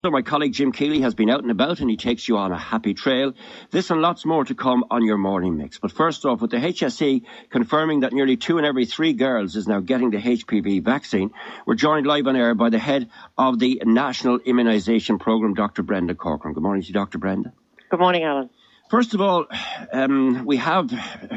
So my colleague Jim Keeley has been out and about and he takes you on a happy trail. This and lots more to come on your morning mix. But first off, with the HSE confirming that nearly 2 in every 3 girls is now getting the HPV vaccine, we're joined live on air by the head of the National Immunisation Programme, Dr. Brenda Corcoran. Good morning to you, Dr. Brenda. Good morning, Alan. First of all, we have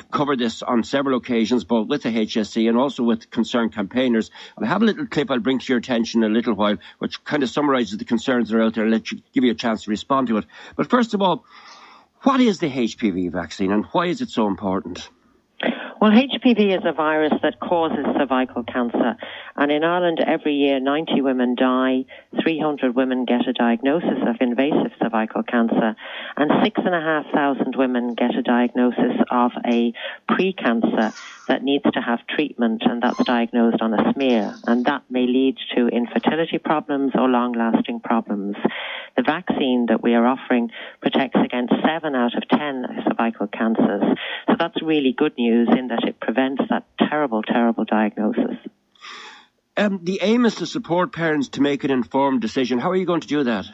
covered this on several occasions, both with the HSE and also with concerned campaigners. I have a little clip I'll bring to your attention in a little while, which kind of summarises the concerns that are out there. I'll give you a chance to respond to it. But first of all, what is the HPV vaccine and why is it so important? Well, HPV is a virus that causes cervical cancer. And in Ireland, every year, 90 women die, 300 women get a diagnosis of invasive cervical cancer, and 6,500 women get a diagnosis of a pre-cancer that needs to have treatment, and that's diagnosed on a smear. And that may lead to infertility problems or long-lasting problems. The vaccine that we are offering protects against 7 out of 10 cervical cancers. So that's really good news in that it prevents that terrible, terrible diagnosis. The aim is to support parents to make an informed decision. How are you going to do that?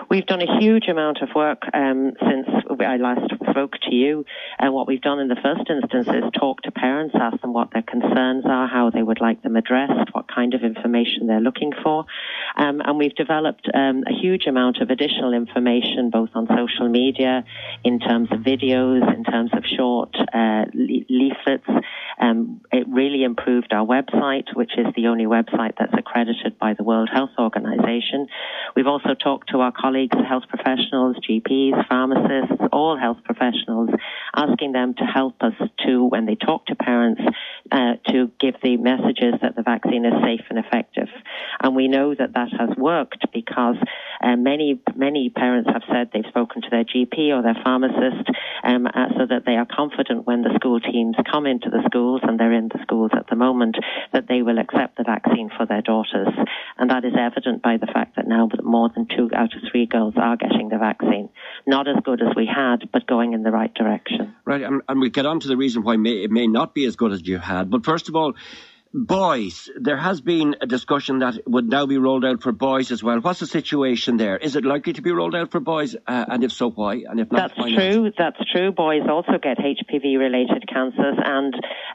We've done a huge amount of work since I last spoke to you. And what we've done in the first instance is talk to parents, ask them what their concerns are, how they would like them addressed, what kind of information they're looking for. And we've developed a huge amount of additional information, both on social media, in terms of videos, in terms of short leaflets. It really improved our website, which is the only website that's accredited by the World Health Organization. We've also talked to our colleagues, health professionals, GPs, pharmacists, all health professionals, asking them to help us to, when they talk to parents, to give the messages that the vaccine is safe and effective. And we know that that has worked because many parents have said they've spoken to their GP or their pharmacist so that they are confident when the school teams come into the schools, and they're in the schools at the moment, that they will accept the vaccine for their daughters. And that is evident by the fact that now more than 2 out of 3 girls are getting the vaccine. Not as good as we had, but going in the right direction. Right, and we'll get on to the reason why it may not be as good as you had. But first of all, boys, there has been a discussion that it would now be rolled out for boys as well. What's the situation there? Is it likely to be rolled out for boys? And if so, why? And if not, why not? That's true. Boys also get HPV-related cancers,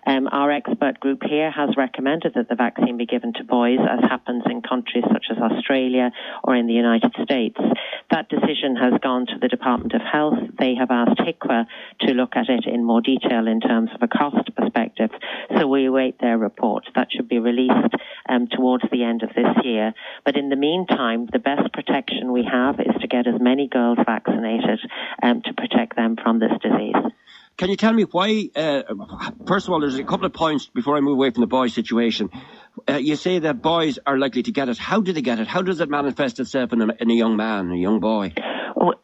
and our expert group here has recommended that the vaccine be given to boys, as happens in countries such as Australia or in the United States. That decision has gone to the Department of Health. They have asked HICWA to look at it in more detail in terms of a cost perspective, so we await their report. That should be released towards the end of this year. But in the meantime, the best protection we have is to get as many girls vaccinated to protect them from this disease. Can you tell me why, first of all, there's a couple of points before I move away from the boy situation. You say that boys are likely to get it. How do they get it? How does it manifest itself in a young man, a young boy?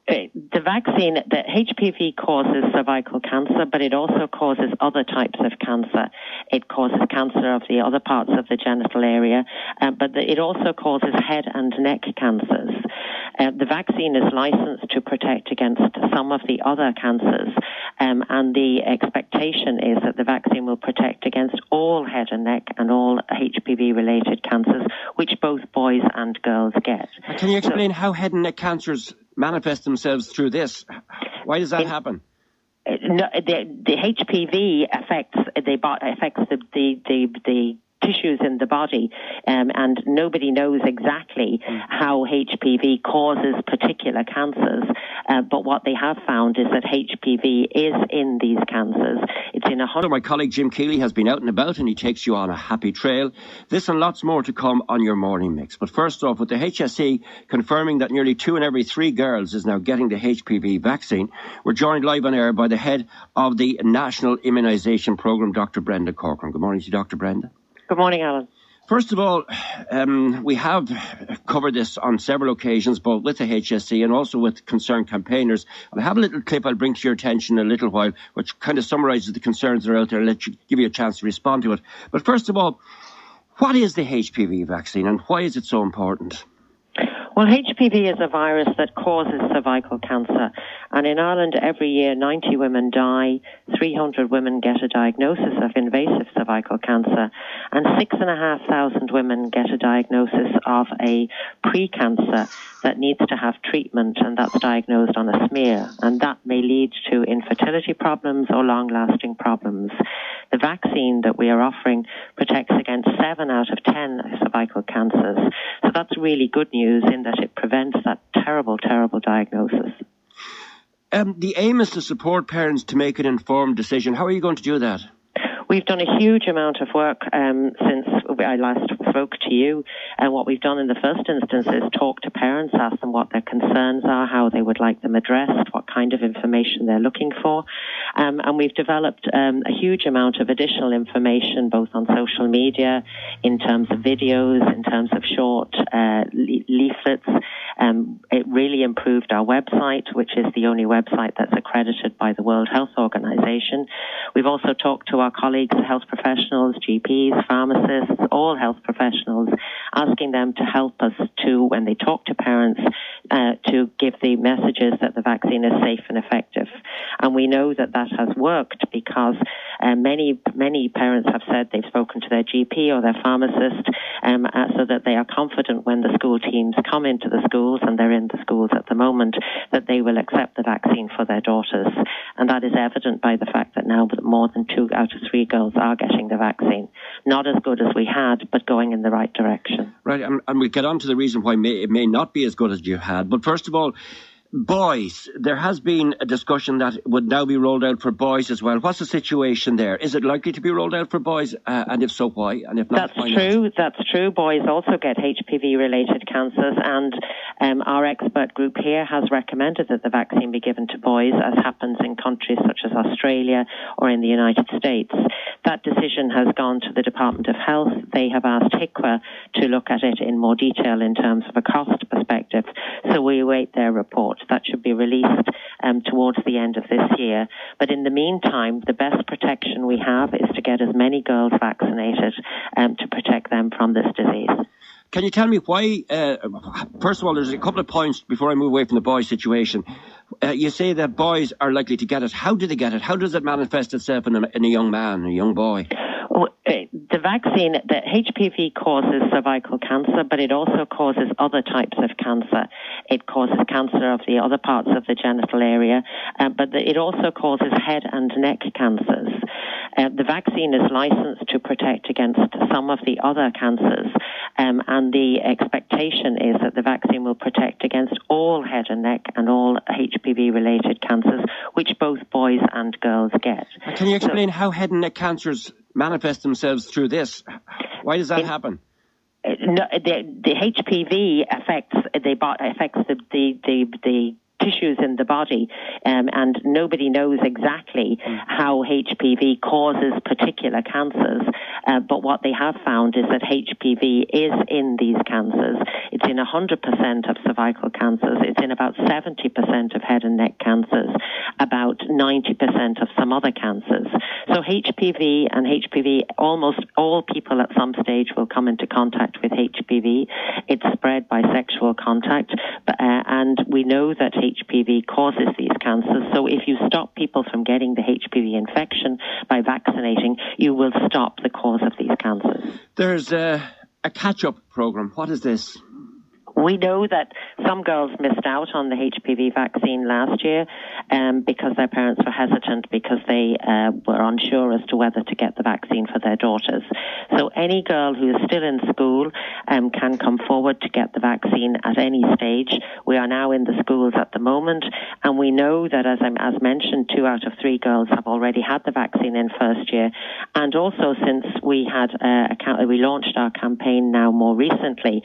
The vaccine, the HPV causes cervical cancer, but it also causes other types of cancer. It causes cancer of the other parts of the genital area, but it also causes head and neck cancers. The vaccine is licensed to protect against some of the other cancers, and the expectation is that the vaccine will protect against all head and neck and all HPV-related cancers, which both boys and girls get. Can you explain how head and neck cancers manifest themselves through this? Why does that happen? No, the HPV affects the tissues in the body, and nobody knows exactly how HPV causes particular cancers. But what they have found is that HPV is in these cancers. It's in So my colleague Jim Keeley has been out and about and he takes you on a happy trail. This and lots more to come on your morning mix. But first off, with the HSE confirming that nearly 2 in every 3 girls is now getting the HPV vaccine, we're joined live on air by the head of the National Immunisation Programme, Dr. Brenda Corcoran. Good morning to you, Dr. Brenda. Good morning, Alan. First of all, we have covered this on several occasions, both with the HSE and also with concerned campaigners. I have a little clip I'll bring to your attention in a little while, which kind of summarises the concerns that are out there. I'll give you a chance to respond to it. But first of all, what is the HPV vaccine and why is it so important? Well, HPV is a virus that causes cervical cancer. And in Ireland, every year, 90 women die, 300 women get a diagnosis of invasive cervical cancer, and 6,500 women get a diagnosis of a pre-cancer that needs to have treatment, and that's diagnosed on a smear. And that may lead to infertility problems or long-lasting problems. The vaccine that we are offering protects against 7 out of 10 cervical cancers. So that's really good news in that it prevents that terrible, terrible diagnosis. The aim is to support parents to make an informed decision. How are you going to do that? We've done a huge amount of work since I last spoke to you. And what we've done in the first instance is talk to parents, ask them what their concerns are, how they would like them addressed, what kind of information they're looking for. And we've developed a huge amount of additional information, both on social media, in terms of videos, in terms of short leaflets. It really improved our website, which is the only website that's accredited by the World Health Organization. We've also talked to our colleagues, health professionals, GPs, pharmacists, all health professionals, asking them to help us to, when they talk to parents, to give the messages that the vaccine is safe and effective. And we know that that has worked because many parents have said they've spoken to their GP or their pharmacist so that they are confident when the school teams come into the schools, and they're in the schools at the moment, that they will accept the vaccine for their daughters. And that is evident by the fact that now more than 2 out of 3 girls are getting the vaccine. Not as good as we had, but going in the right direction. Right, and we'll get on to the reason why it may not be as good as you had. But first of all, boys, there has been a discussion that it would now be rolled out for boys as well. What's the situation there? Is it likely to be rolled out for boys? And if so, why? And if not, why not? That's true. Boys also get HPV-related cancers, and our expert group here has recommended that the vaccine be given to boys, as happens in countries such as Australia or in the United States. That decision has gone to the Department of Health. They have asked HICWA to look at it in more detail in terms of a cost perspective. So we await their report. That should be released towards the end of this year. But in the meantime, the best protection we have is to get as many girls vaccinated to protect them from this disease. Can you tell me why, first of all, there's a couple of points before I move away from the boy situation. You say that boys are likely to get it. How do they get it? How does it manifest itself in a young man, a young boy? The vaccine, the HPV causes cervical cancer, but it also causes other types of cancer. It causes cancer of the other parts of the genital area, but it also causes head and neck cancers. The vaccine is licensed to protect against some of the other cancers, and the expectation is that the vaccine will protect against all head and neck and all HPV-related cancers, which both boys and girls get. Can you explain how head and neck cancers manifest themselves through this? Why does that happen? No, the HPV affects the tissues in the body, and nobody knows exactly how HPV causes particular cancers, but what they have found is that HPV is in these cancers. It's in 100% of cervical cancers. It's in about 70% of head and neck cancers, about 90% of some other cancers. So HPV, almost all people at some stage will come into contact with HPV. It's spread by sexual contact, and we know that HPV causes these cancers. So if you stop people from getting the HPV infection by vaccinating, you will stop the cause of these cancers. There's a catch-up program. What is this? We know that some girls missed out on the HPV vaccine last year because their parents were hesitant because they were unsure as to whether to get the vaccine for their daughters. So any girl who is still in school can come forward to get the vaccine at any stage. We are now in the schools at the moment, and we know that, as mentioned, 2 out of 3 girls have already had the vaccine in first year. And also, since we had we launched our campaign now more recently,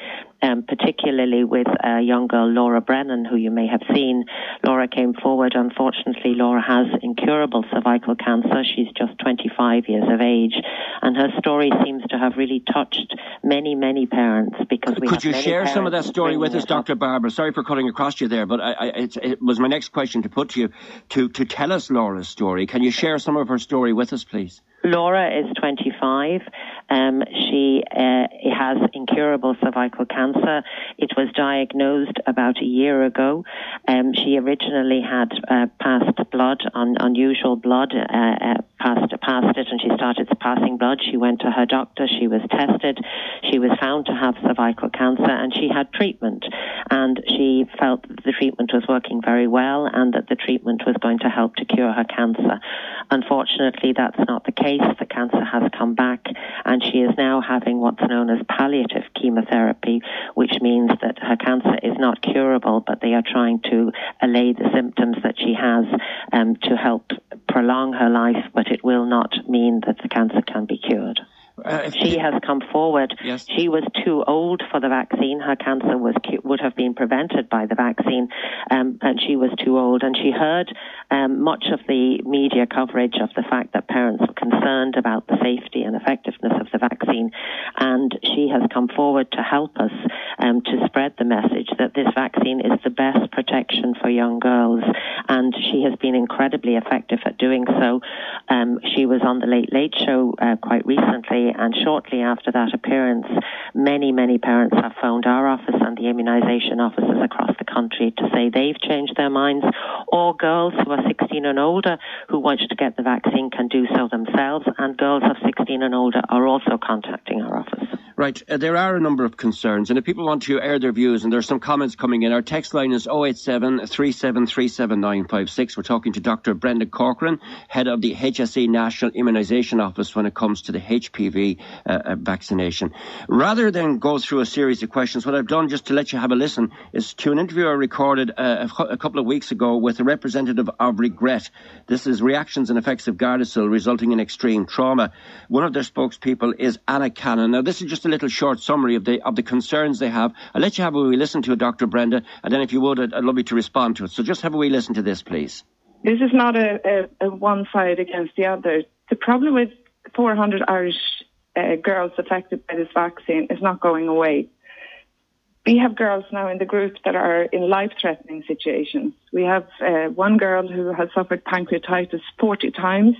particularly with a young girl, Laura Brennan, who you may have seen. Laura came forward. Unfortunately, Laura has incurable cervical cancer. She's just 25 years of age, and her story seems to have really touched many, many parents. Because could you share some of that story with us, Dr. Barbara? Sorry for cutting across you there, but it was my next question to put to you to tell us Laura's story. Can you share some of her story with us, please? Laura is 25. She has incurable cervical cancer. It was diagnosed about a year ago. She originally had passed blood, unusual blood, passed it, and she started passing blood. She went to her doctor. She was tested. She was found to have cervical cancer, and she had treatment. And she felt that the treatment was working very well and that the treatment was going to help to cure her cancer. Unfortunately, that's not the case. The cancer has come back, and she is now having what's known as palliative chemotherapy, which means that her cancer is not curable, but they are trying to allay the symptoms that she has to help prolong her life, but it will not mean that the cancer can be cured. She has come forward. Yes. She was too old for the vaccine. Her cancer would have been prevented by the vaccine, and she was too old. And she heard much of the media coverage of the fact that parents were concerned about the safety and effectiveness of the vaccine. And she has come forward to help us to spread the message that this vaccine is the best protection for young girls. And she has been incredibly effective at doing so. She was on the Late Late Show quite recently, and shortly after that appearance, many parents have phoned our office and the immunisation offices across the country to say they've changed their minds, or girls who are 16 and older who want to get the vaccine can do so themselves, and girls of 16 and older are also contacting our office. Right. There are a number of concerns, and if people want to air their views, and there's some comments coming in, our text line is 087 3737 956. We're talking to Dr. Brenda Corcoran, head of the HSE National Immunisation Office when it comes to the HPV vaccination. Rather than go through a series of questions, what I've done, just to let you have a listen, is to an interview I recorded a couple of weeks ago with a representative of Regret. This is reactions and effects of Gardasil resulting in extreme trauma. One of their spokespeople is Anna Cannon. Now, this is just a little short summary of the concerns they have. I'll let you have a wee listen to it, Dr. Brenda, and then if you would, I'd love you to respond to it. So just have a wee listen to this, please. This is not a one side against the other. The problem with 400 Irish girls affected by this vaccine is not going away. We have girls now in the group that are in life-threatening situations. We have one girl who has suffered pancreatitis 40 times.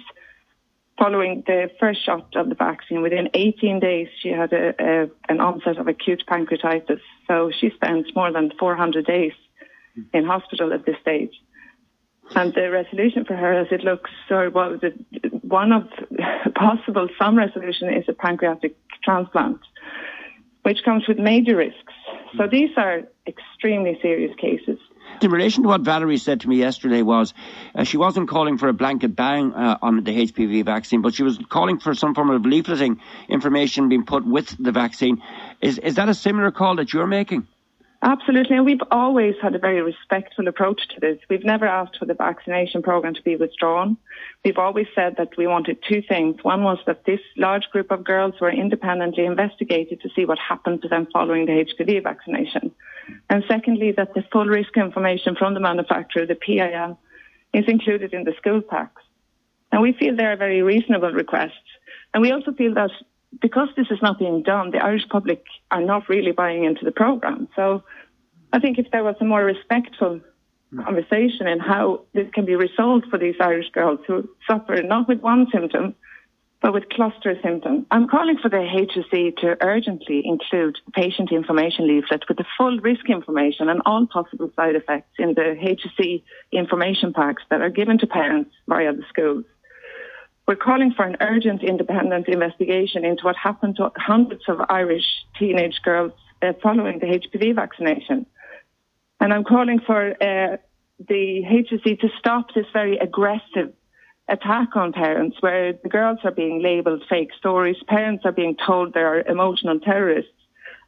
Following the first shot of the vaccine, within 18 days, she had an onset of acute pancreatitis. So she spends more than 400 days in hospital at this stage. And the resolution for her, as it looks, one of possible some resolution is a pancreatic transplant, which comes with major risks. So these are extremely serious cases. In relation to what Valerie said to me yesterday was she wasn't calling for a blanket ban on the HPV vaccine, but she was calling for some form of leafleting information being put with the vaccine. Is that a similar call that you're making? Absolutely, and we've always had a very respectful approach to this. We've never asked for the vaccination programme to be withdrawn. We've always said that we wanted two things. One was that this large group of girls were independently investigated to see what happened to them following the HPV vaccination. And secondly, that the full risk information from the manufacturer, the PIL, is included in the school packs. And we feel they are very reasonable requests. And we also feel that because this is not being done, the Irish public are not really buying into the programme. So I think if there was a more respectful conversation in how this can be resolved for these Irish girls who suffer not with one symptom, but with cluster symptoms. I'm calling for the HSE to urgently include the patient information leaflet with the full risk information and all possible side effects in the HSE information packs that are given to parents via the schools. We're calling for an urgent independent investigation into what happened to hundreds of Irish teenage girls following the HPV vaccination. And I'm calling for the HSE to stop this very aggressive attack on parents where the girls are being labelled fake stories, parents are being told they are emotional terrorists,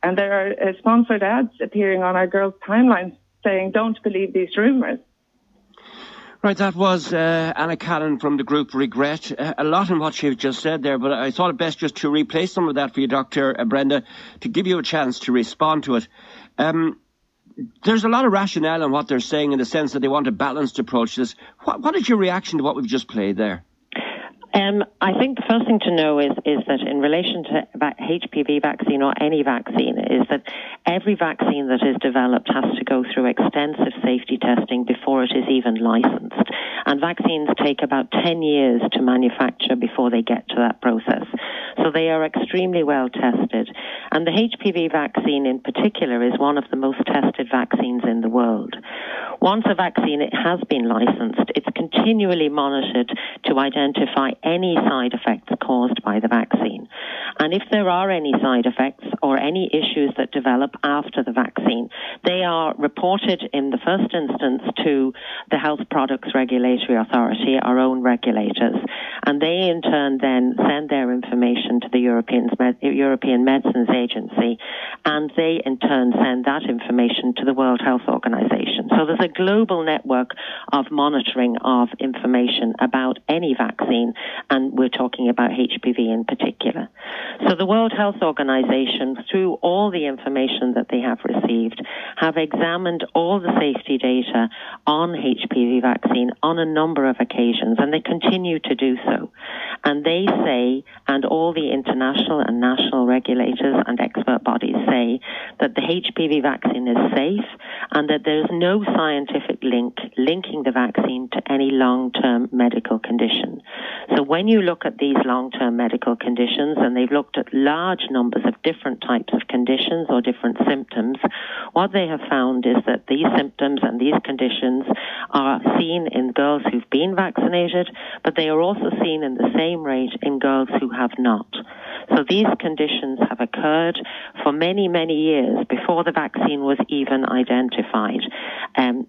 and there are sponsored ads appearing on our girls' timelines saying, don't believe these rumours. Right, that was Anna Callan from the group Regret. A lot in what you've just said there, but I thought it best just to replay some of that for you, Dr. Brenda, to give you a chance to respond to it. There's a lot of rationale in what they're saying in the sense that they want a balanced approach to this. What is your reaction to what we've just played there? I think the first thing to know is that in relation to HPV vaccine or any vaccine is that every vaccine that is developed has to go through extensive safety testing before it is even licensed. And vaccines take about 10 years to manufacture before they get to that process. So they are extremely well tested. And the HPV vaccine in particular is one of the most tested vaccines in the world. Once a vaccine has been licensed, it's continually monitored to identify any side effects caused by the vaccine. And if there are any side effects or any issues that develop after the vaccine, they are reported in the first instance to the Health Products Regulatory Authority, our own regulators, and they in turn then send their information to the European Medicines Agency, and they in turn send that information to the World Health Organization. So there's a global network of monitoring of information about any vaccine, and we're talking about HPV in particular. So the World Health Organization, through all the information that they have received, have examined all the safety data on HPV vaccine on a number of occasions, and they continue to do so. And they say, and all the international and national regulators and expert bodies say, that the HPV vaccine is safe and that there is no scientific link linking the vaccine to any long-term medical condition. So when you look at these long-term medical conditions, and they've looked at large numbers of different types of conditions or different symptoms, what they have found is that these symptoms and these conditions are seen in girls who've been vaccinated, but they are also seen in the same rate in girls who have not. So these conditions have occurred for many, many years before the vaccine was even identified.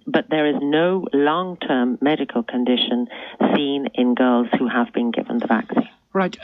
But there is no long-term medical condition seen in girls who have been given the vaccine. Right.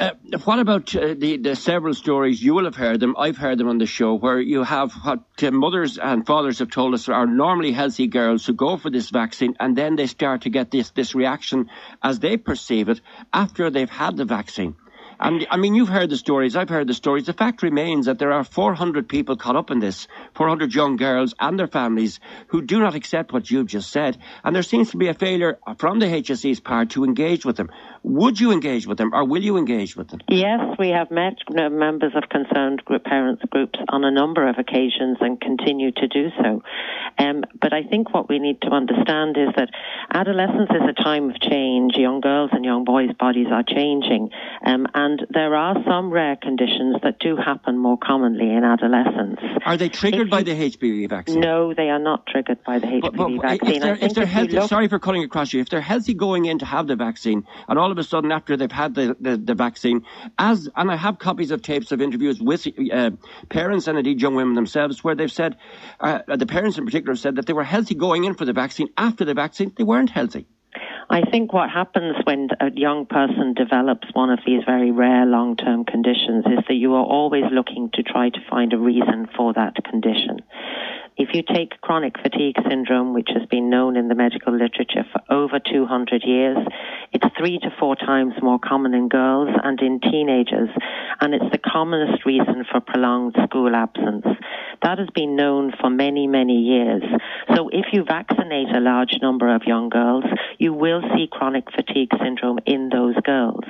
What about the several stories? You will have heard them. I've heard them on the show, where you have what mothers and fathers have told us are normally healthy girls who go for this vaccine, and then they start to get this reaction, as they perceive it, after they've had the vaccine. And I mean, you've heard the stories, I've heard the stories. The fact remains that there are 400 people caught up in this, 400 young girls and their families who do not accept what you've just said. And there seems to be a failure from the HSE's part to engage with them. Would you engage with them, or will you engage with them? Yes, we have met members of concerned parents groups on a number of occasions and continue to do so. But I think what we need to understand is that adolescence is a time of change. Young girls and young boys' bodies are changing. And there are some rare conditions that do happen more commonly in adolescence. Are they triggered by the HPV vaccine? No, they are not triggered by the HPV vaccine. If they're healthy, sorry for cutting across you, if they're healthy going in to have the vaccine, and all of a sudden after they've had the vaccine, and I have copies of tapes of interviews with parents and indeed young women themselves, where they've said, the parents in particular said that they were healthy going in for the vaccine. After the vaccine, they weren't healthy. I think what happens when a young person develops one of these very rare long-term conditions is that you are always looking to try to find a reason for that condition. If you take chronic fatigue syndrome, which has been known in the medical literature for over 200 years, it's 3 to 4 times more common in girls and in teenagers, and it's the commonest reason for prolonged school absence. That has been known for many, many years. So if you vaccinate a large number of young girls, you will see chronic fatigue syndrome in those girls.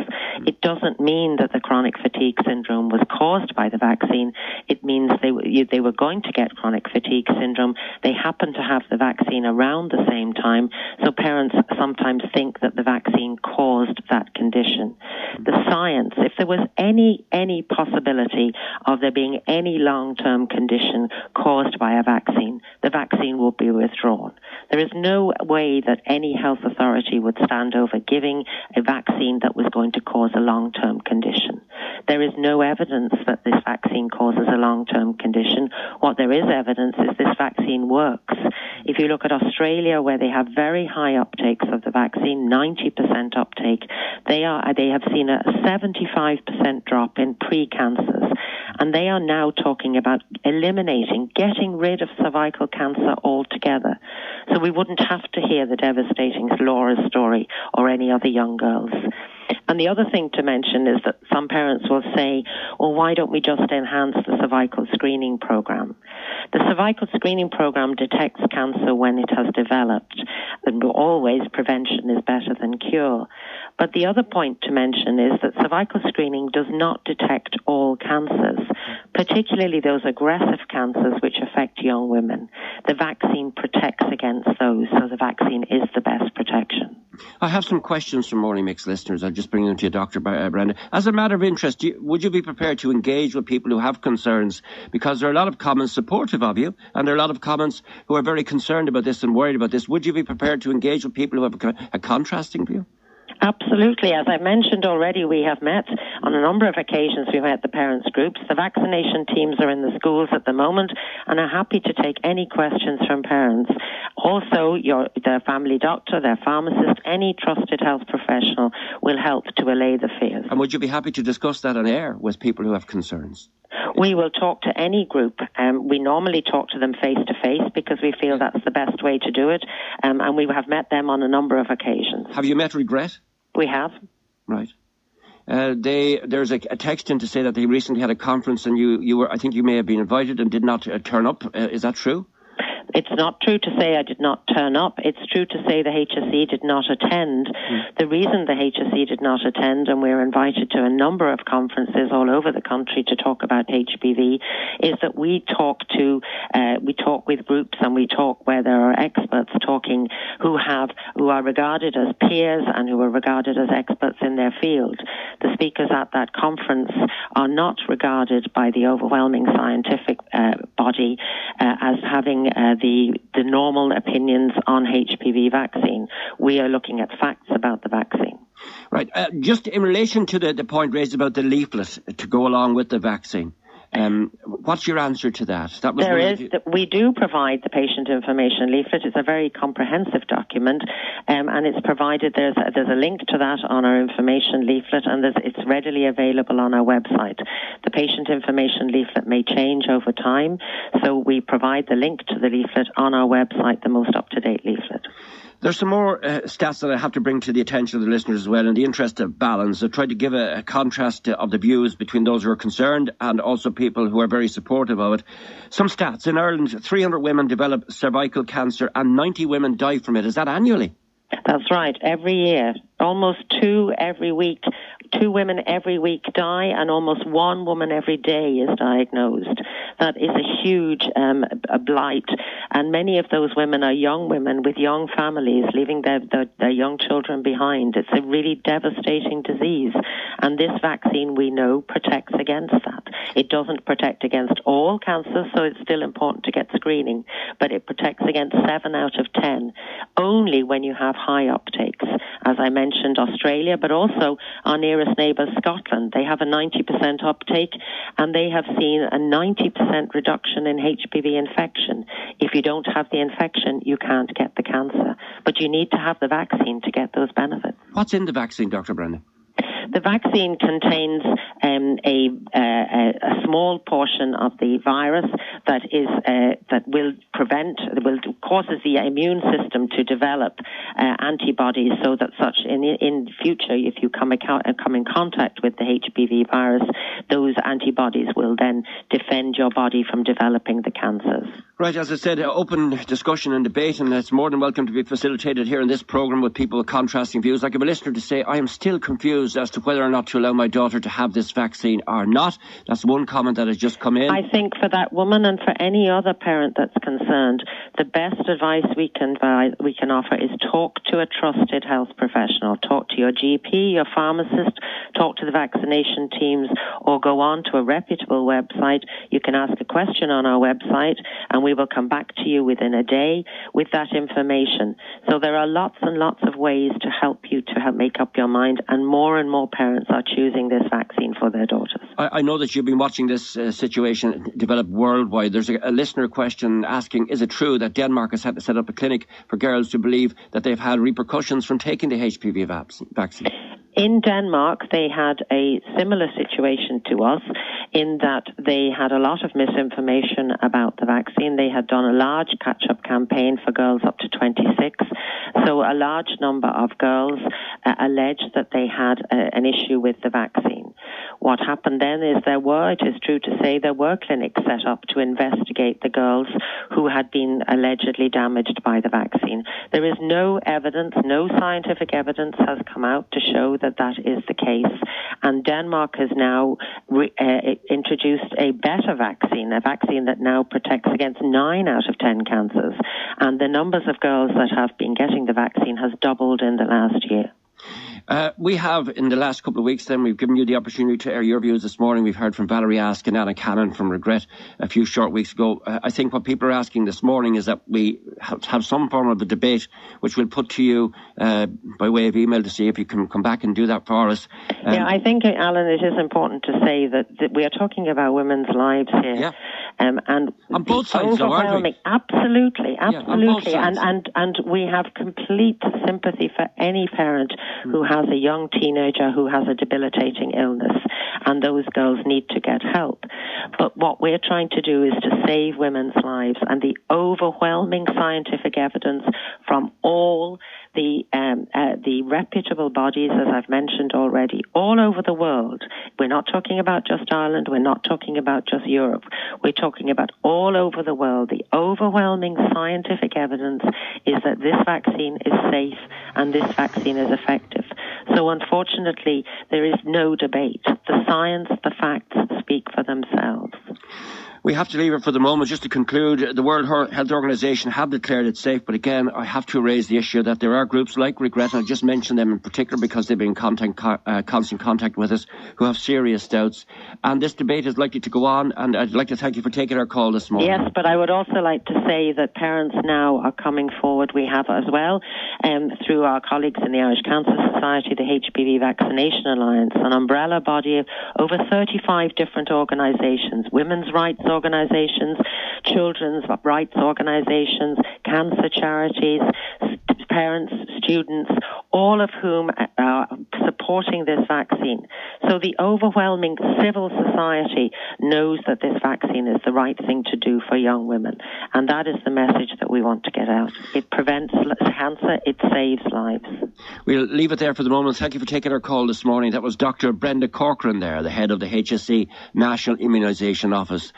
It doesn't mean that the chronic fatigue syndrome was caused by the vaccine. It means they were going to get chronic fatigue syndrome. They happen to have the vaccine around the same time, so parents sometimes think that the vaccine caused that condition. The science, if there was any possibility of there being any long-term condition caused by a vaccine, the vaccine will be withdrawn. There is no way that any health authority would stand over giving a vaccine that was going to cause a long-term condition. There is no evidence that this vaccine causes a long-term condition. What there is evidence is this vaccine works. If you look at Australia, where they have very high uptakes of the vaccine, 90% uptake, they have seen a 75% drop in pre-cancers. And they are now talking about getting rid of cervical cancer altogether. So we wouldn't have to hear the devastating Laura's story or any other young girls. And the other thing to mention is that some parents will say, well, why don't we just enhance the cervical screening program? The cervical screening program detects cancer when it has developed. And always prevention is better than cure. But the other point to mention is that cervical screening does not detect all cancers, particularly those aggressive cancers which affect young women. The vaccine protects against those, so the vaccine is the best protection. I have some questions from Morning Mix listeners. I'll just bring them to you, Dr. Brenda. As a matter of interest, would you be prepared to engage with people who have concerns? Because there are a lot of comments supportive of you, and there are a lot of comments who are very concerned about this and worried about this. Would you be prepared to engage with people who have a contrasting view? Absolutely. As I mentioned already, we have met on a number of occasions. We've met the parents' groups. The vaccination teams are in the schools at the moment and are happy to take any questions from parents. Also, their family doctor, their pharmacist, any trusted health professional will help to allay the fears. And would you be happy to discuss that on air with people who have concerns? We will talk to any group. We normally talk to them face-to-face because we feel that's the best way to do it. And we have met them on a number of occasions. Have you met regret? We have. Right. There's a text in to say that they recently had a conference and you were, I think you may have been invited and did not turn up. Is that true? It's not true to say I did not turn up. It's true to say the HSE did not attend. The reason the HSE did not attend, and we're invited to a number of conferences all over the country to talk about HPV, is that we talk with groups and we talk where there are experts talking who are regarded as peers and who are regarded as experts in their field. The speakers at that conference are not regarded by the overwhelming scientific body as having the normal opinions on HPV vaccine. We are looking at facts about the vaccine. Right. Just in relation to the point raised about the leaflet to go along with the vaccine, what's your answer to that? We do provide the patient information leaflet. It's a very comprehensive document, and it's provided. There's a link to that on our information leaflet, and it's readily available on our website. The patient information leaflet may change over time, so we provide the link to the leaflet on our website, the most up-to-date leaflet. There's some more stats that I have to bring to the attention of the listeners as well in the interest of balance. I tried to give a contrast of the views between those who are concerned and also people who are very supportive of it. Some stats. In Ireland, 300 women develop cervical cancer and 90 women die from it. Is that annually? That's right. Every year. Almost 2 every week. 2 women every week die, and almost 1 woman every day is diagnosed. That is a huge a blight, and many of those women are young women with young families, leaving their young children behind. It's a really devastating disease, and this vaccine, we know, protects against that. It doesn't protect against all cancers, so it's still important to get screening, but it protects against 7 out of 10, only when you have high uptakes. As I mentioned, Australia, but also our nearest neighbour, Scotland. They have a 90% uptake, and they have seen a 90% reduction in HPV infection. If you don't have the infection, you can't get the cancer. But you need to have the vaccine to get those benefits. What's in the vaccine, Dr. Brenda? The vaccine contains a small portion of the virus that causes the immune system to develop antibodies, so that in future, if you come in contact with the HPV virus, those antibodies will then defend your body from developing the cancers. Right, as I said, open discussion and debate, and it's more than welcome to be facilitated here in this programme with people with contrasting views. Like, I have a listener to say, I am still confused as to whether or not to allow my daughter to have this vaccine or not. That's one comment that has just come in. I think for that woman and for any other parent that's concerned, the best advice we can offer is talk to a trusted health professional. Talk to your GP, your pharmacist, talk to the vaccination teams, or go on to a reputable website. You can ask a question on our website, and we will come back to you within a day with that information. So there are lots and lots of ways to help you to help make up your mind, and more parents are choosing this vaccine for their daughters. I know that you've been watching this situation develop worldwide. There's a listener question asking, is it true that Denmark has had to set up a clinic for girls who believe that they've had repercussions from taking the HPV vaccine? In Denmark, they had a similar situation to us in that they had a lot of misinformation about the vaccine. They had done a large catch-up campaign for girls up to 26. So a large number of girls alleged that they had an issue with the vaccine. What happened then is it is true to say, there were clinics set up to investigate the girls who had been allegedly damaged by the vaccine. There is no evidence, no scientific evidence has come out to show that that is the case. And Denmark has now introduced a better vaccine, a vaccine that now protects against 9 out of 10 cancers. And the numbers of girls that have been getting the vaccine has doubled in the last year. We have, in the last couple of weeks, then, we've given you the opportunity to air your views this morning. We've heard from Valerie Ask and Anna Cannon from Regret a few short weeks ago. I think what people are asking this morning is that we have some form of a debate, which we'll put to you by way of email to see if you can come back and do that for us. Yeah, I think, Alan, it is important to say that we are talking about women's lives here. Yeah. And on both sides, though, aren't we? Absolutely. Yeah, on both sides. And we have complete sympathy for any parent who has a young teenager who has a debilitating illness, and those girls need to get help. But what we're trying to do is to save women's lives, and the overwhelming scientific evidence from all the reputable bodies, as I've mentioned already, all over the world. We're not talking about just Ireland. We're not talking about just Europe. We're talking about all over the world. The overwhelming scientific evidence is that this vaccine is safe and this vaccine is effective. So unfortunately, there is no debate. The science, the facts speak for themselves. We have to leave it for the moment. Just to conclude, the World Health Organization have declared it safe, but again, I have to raise the issue that there are groups like Regret, and I just mentioned them in particular because they've been in constant contact with us, who have serious doubts. And this debate is likely to go on, and I'd like to thank you for taking our call this morning. Yes, but I would also like to say that parents now are coming forward. We have as well, through our colleagues in the Irish Cancer Society, the HPV Vaccination Alliance, an umbrella body of over 35 different organisations, women's rights organisations, children's rights organisations, cancer charities, parents, students, all of whom are supporting this vaccine. So the overwhelming civil society knows that this vaccine is the right thing to do for young women. And that is the message that we want to get out. It prevents cancer, it saves lives. We'll leave it there for the moment. Thank you for taking our call this morning. That was Dr. Brenda Corcoran there, the head of the HSE National Immunisation Office.